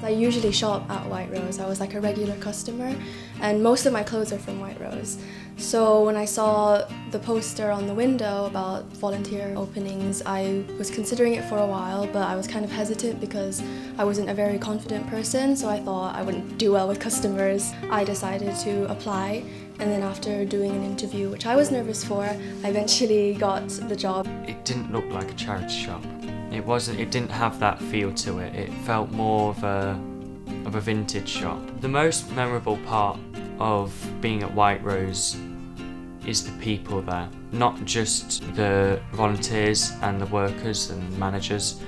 I usually shop at White Rose. I was like a regular customer, and most of my clothes are from White Rose. So when I saw the poster on the window about volunteer openings, I was considering it for a while, but I was kind of hesitant because I wasn't a very confident person, so I thought I wouldn't do well with customers. I decided to apply, and then after doing an interview, which I was nervous for, I eventually got the job. It didn't look like a charity shop. It didn't have that feel to it. It felt more of a vintage shop. The most memorable part of being at White Rose is the people there. Not just the volunteers and the workers and managers,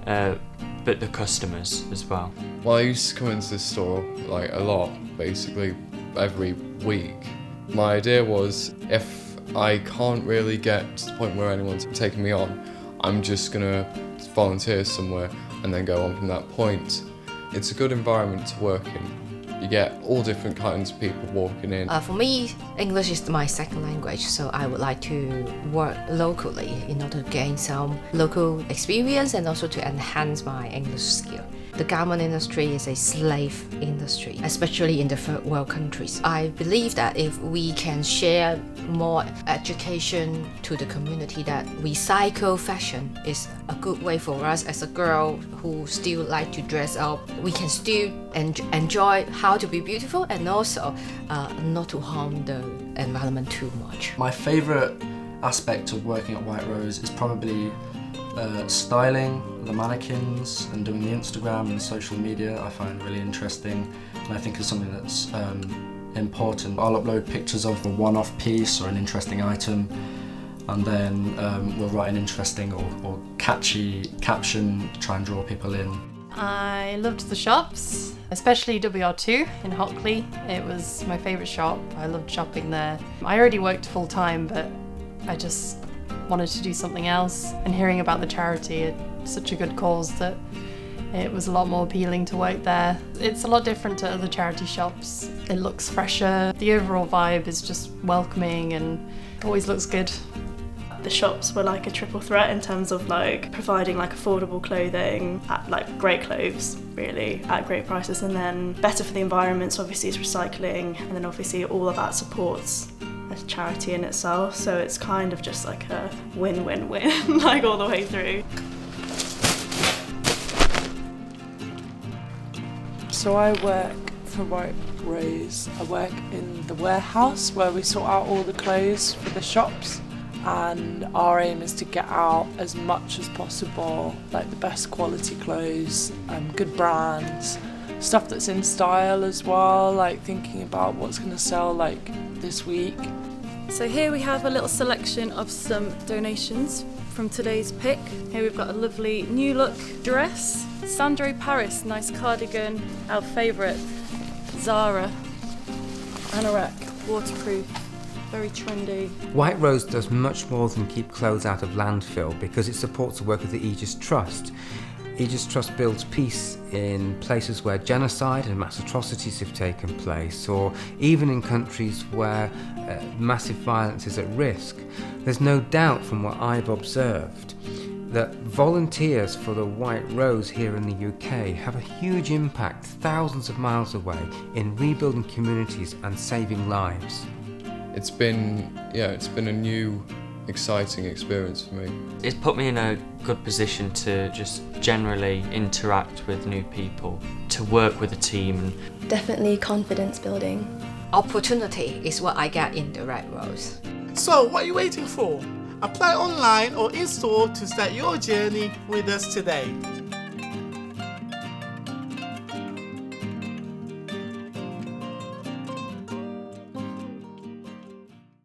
but the customers as well. Well, I used to come into this store like a lot, basically every week. My idea was, if I can't really get to the point where anyone's taking me on, I'm just gonna volunteer somewhere and then go on from that point. It's a good environment to work in. You get all different kinds of people walking in. For me, English is my second language, so I would like to work locally in order to gain some local experience and also to enhance my English skill. The garment industry is a slave industry, especially in the third world countries. I believe that if we can share more education to the community, that recycle fashion is a good way for us as a girl who still like to dress up. We can still enjoy how to be beautiful and also not to harm the environment too much. My favourite aspect of working at White Rose is probably styling the mannequins and doing the Instagram and social media. I find really interesting, and I think it's something that's important. I'll upload pictures of a one-off piece or an interesting item, and then we'll write an interesting or catchy caption to try and draw people in. I loved the shops, especially WR2 in Hockley. It was my favourite shop. I loved shopping there. I already worked full-time, but I just wanted to do something else, and hearing about the charity, it's such a good cause that it was a lot more appealing to work there. It's a lot different to other charity shops. It looks fresher. The overall vibe is just welcoming and always looks good. The shops were like a triple threat in terms of like providing like affordable clothing at like great clothes really at great prices, and then better for the environment, so obviously it's recycling, and then obviously all of that supports a charity in itself, so it's kind of just like a win-win-win like all the way through. So I work for White Rose. I work in the warehouse where we sort out all the clothes for the shops, and our aim is to get out as much as possible, like the best quality clothes, good brands, stuff that's in style as well, like thinking about what's going to sell like this week. So here we have a little selection of some donations from today's pick. Here we've got a lovely new look dress, Sandro Paris, nice cardigan, our favourite, Zara, anorak, waterproof, very trendy. White Rose does much more than keep clothes out of landfill because it supports the work of the Aegis Trust. Aegis Trust builds peace in places where genocide and mass atrocities have taken place, or even in countries where massive violence is at risk. There's no doubt from what I've observed that volunteers for the White Rose here in the UK have a huge impact thousands of miles away in rebuilding communities and saving lives. It's been a new, exciting experience for me. It's put me in a good position to just generally interact with new people, to work with a team. Definitely confidence building. Opportunity is what I get in the White Rose. So what are you waiting for? Apply online or in store to start your journey with us today.